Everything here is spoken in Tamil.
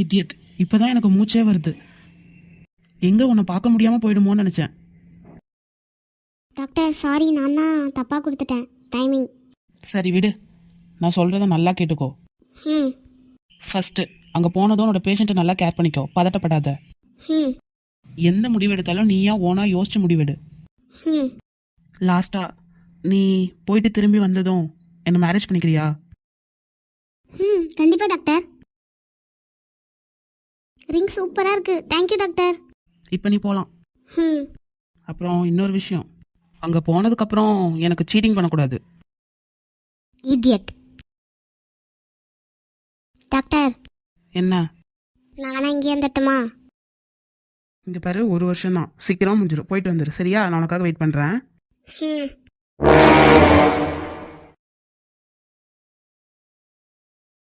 இடியட். இப்பதான் எனக்கு மூச்சே வருது. எங்க உன்னை பார்க்க முடியாம போயிடுமோன்னு நினைச்சேன். டாக்டர் சாரி, நான் தான் தப்பாக கொடுத்துட்டேன் டைமிங். சரி விடு, நான் சொல்றத நல்லா கேட்டுக்கோ. ம். ஃபர்ஸ்ட் அங்க போனதும் உன்னோட பேஷண்ட்டை நல்லா கேர் பண்ணிக்கோ, பதட்டப்படாத. ம். எந்த முடிவு எடுத்தாலும் நீயா ஓனா யோசிச்சு முடிவெடு. ம். லாஸ்டா நீ போயிட்டு திரும்பி வந்ததும் என்ன மேரேஜ் பண்ணிக்கிறியா? ம், கண்டிப்பாக டாக்டர். ரிங் சூப்பராக இருக்கு. Thank you doctor. இப்போ நீ போலாம். ம். அப்புறம் இன்னொரு விஷயம், அங்க போனதுக்கு அப்புறம் எனக்கு சீட்டிங் பண்ணக்கூடாது. இடியட். டாக்டர், என்ன? நான் வேணா இங்கேயே வந்துட்டுமா? இங்க பாரு, 1 வருஷம் தான், சீக்கிரம் முடிஞ்சிடும். போயிட்டு வந்துரு சரியா? நான் உனக்காக வெயிட் பண்றேன். ம்.